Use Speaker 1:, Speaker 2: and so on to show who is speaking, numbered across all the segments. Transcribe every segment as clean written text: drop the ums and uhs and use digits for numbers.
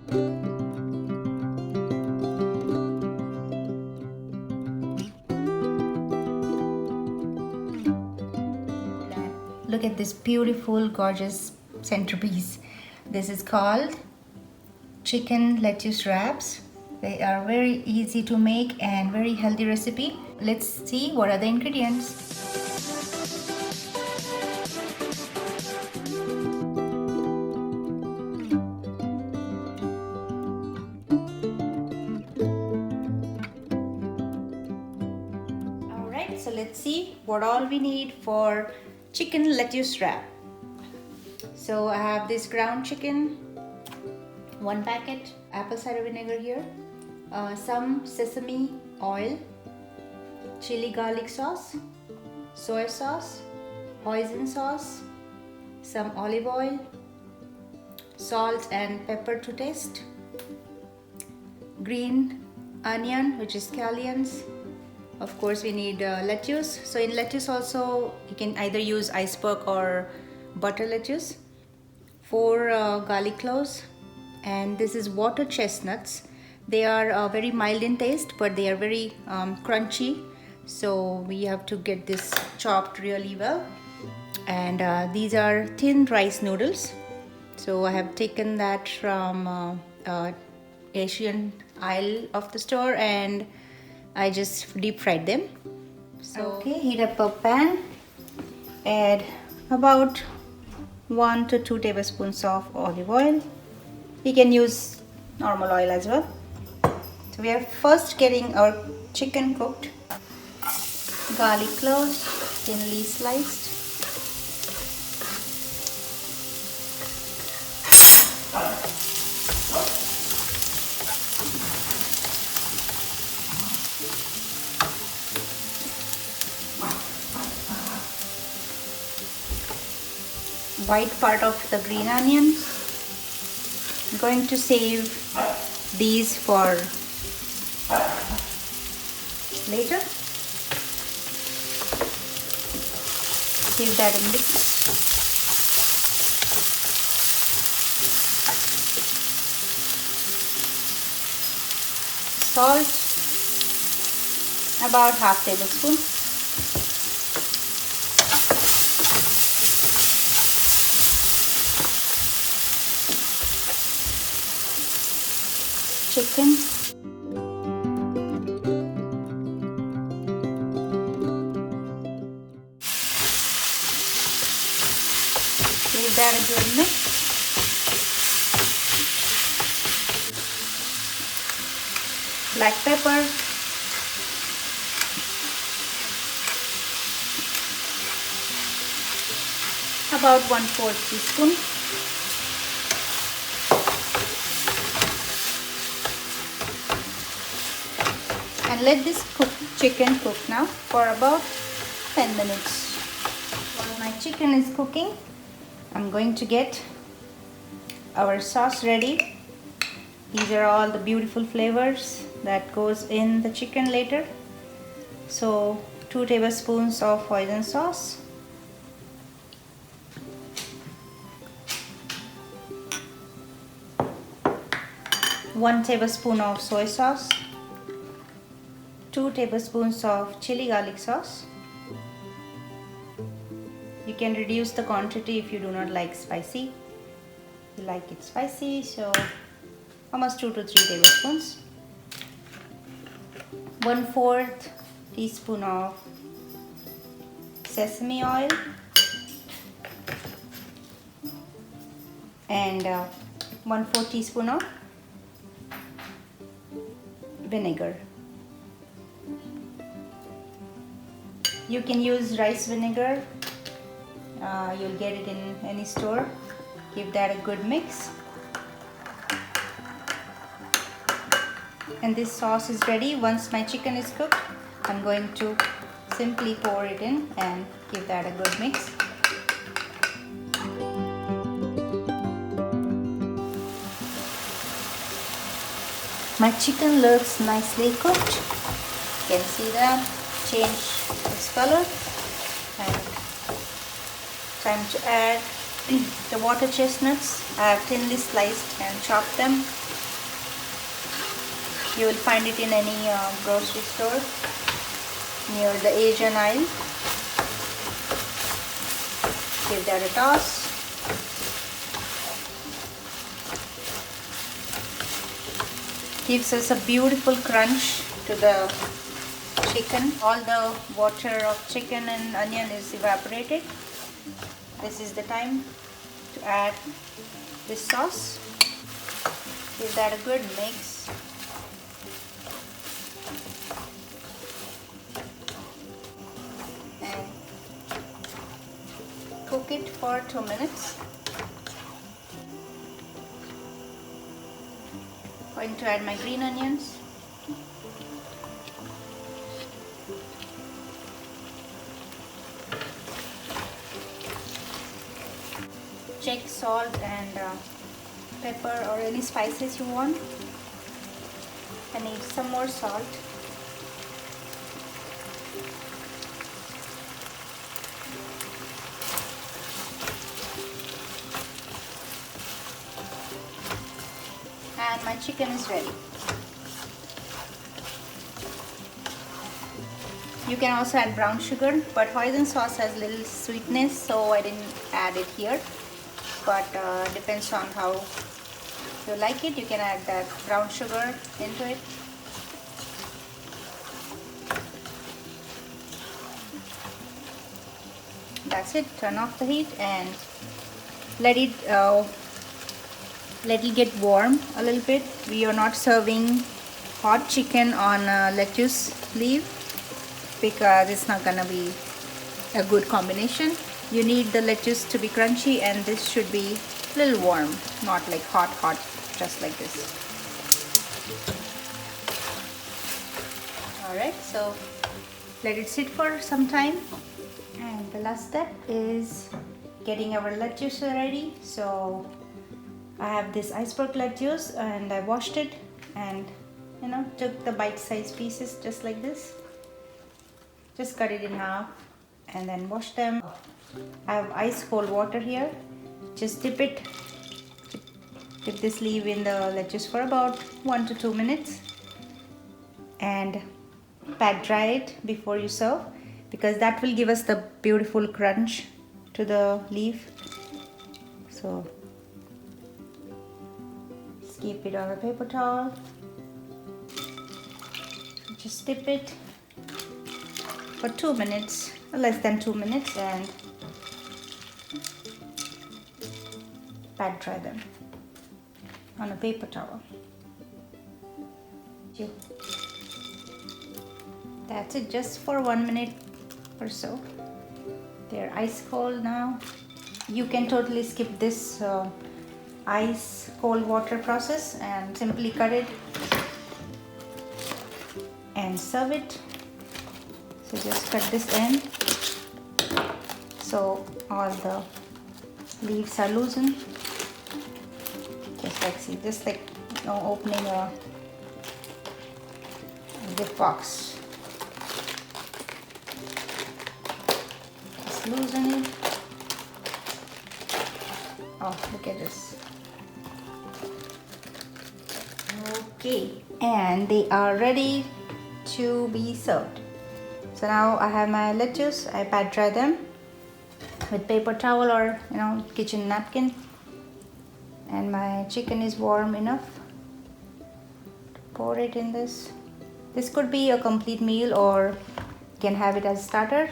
Speaker 1: Look at this beautiful, gorgeous centerpiece. This is called chicken lettuce wraps. They are very easy to make and very healthy recipe. Let's see what are the ingredients. Alright, so let's see what all we need for chicken lettuce wrap. So I have this ground chicken, 1 packet, apple cider vinegar here, some sesame oil, chili garlic sauce, soy sauce, hoisin sauce, some olive oil, salt and pepper to taste, green onion, which is scallions. Of course we need lettuce. So in lettuce also you can either use iceberg or butter lettuce. 4 garlic cloves, and this is water chestnuts. They are very mild in taste, but they are very crunchy, so we have to get this chopped really well. And these are thin rice noodles, so I have taken that from Asian aisle of the store and I just deep fried them. So okay, heat up a pan, add about 1 to 2 tablespoons of olive oil. You can use normal oil as well. So we are first getting our chicken cooked. Garlic cloves, thinly sliced. White part of the green onions. I'm going to save these for later. Give that a mix. Salt, about half tablespoon. Chicken, give that a good mix. Black pepper, about 1/4 teaspoon. And let this chicken cook now for about 10 minutes. While my chicken is cooking, I'm going to get our sauce ready. These are all the beautiful flavors that goes in the chicken later. So 2 tablespoons of hoisin sauce, one tablespoon of soy sauce, 2 tablespoons of chili garlic sauce. You can reduce the quantity if you do not like spicy. You like it spicy, so almost 2 to 3 tablespoons. 1/4 teaspoon of sesame oil and 1/4 teaspoon of vinegar. You can use rice vinegar. You'll get it in any store. Give that a good mix. And this sauce is ready. Once my chicken is cooked, I'm going to simply pour it in and give that a good mix. My chicken looks nicely cooked. You can see that change its color. And time to add the water chestnuts. I have thinly sliced and chopped them. You will find it in any grocery store near the Asian aisle. Give that a toss. Gives us a beautiful crunch to the chicken. All the water of chicken and onion is evaporated. This is the time to add this sauce. Give that a good mix. And cook it for 2 minutes. Going to add my green onions. Check salt and pepper or any spices you want. I need some more salt. And my chicken is ready. You can also add brown sugar, but hoisin sauce has little sweetness, so I didn't add it here. But depends on how you like it. You can add that brown sugar into it. That's it. Turn off the heat and let it get warm a little bit. We are not serving hot chicken on lettuce leaf because it's not gonna be a good combination. You need the lettuce to be crunchy, and this should be a little warm, not like hot, just like this. Alright, so let it sit for some time. And the last step is getting our lettuce ready. So I have this iceberg lettuce and I washed it and took the bite-sized pieces just like this. Just cut it in half and then wash them. I have ice cold water here. Just dip this leaf in the lettuce for about 1 to 2 minutes and pat dry it before you serve, because that will give us the beautiful crunch to the leaf. So just keep it on a paper towel. Just dip it for 2 minutes, less than 2 minutes, and pat dry them on a paper towel. That's it, just for 1 minute or so. They're ice cold now. You can totally skip this ice cold water process and simply cut it and serve it. So just cut this end so all the leaves are loosened. Just like opening a gift box. Just loosen it. Oh, look at this. Okay, and they are ready to be served. So now I have my lettuce. I pat dry them with paper towel or kitchen napkin, and my chicken is warm enough to pour it in this. This could be a complete meal, or you can have it as a starter.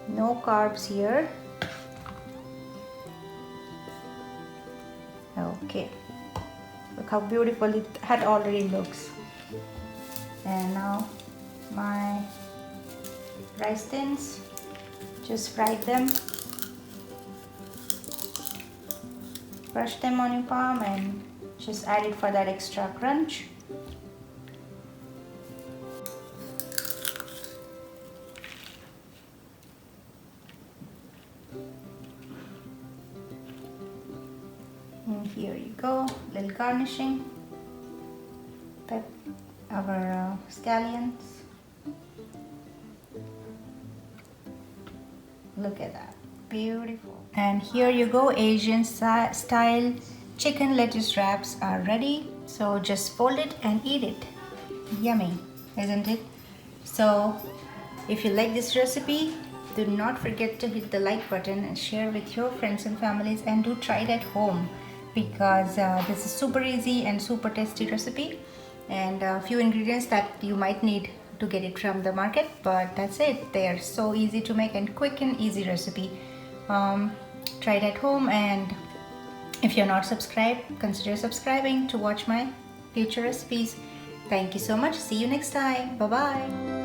Speaker 1: No carbs here. Okay, look how beautiful it already looks. And now my rice tins, just fry them, brush them on your palm and just add it for that extra crunch. And here you go, little garnishing, our scallions. Look at that. Beautiful. And here you go, Asian style chicken lettuce wraps are ready. So just fold it and eat it. Yummy, isn't it? So if you like this recipe, do not forget to hit the like button and share with your friends and families, and do try it at home, because this is super easy and super tasty recipe, and a few ingredients that you might need to get it from the market, but that's it. They are so easy to make and quick and easy recipe. Try it at home, and if you're not subscribed, consider subscribing to watch my future recipes. Thank you so much. See you next time. Bye bye.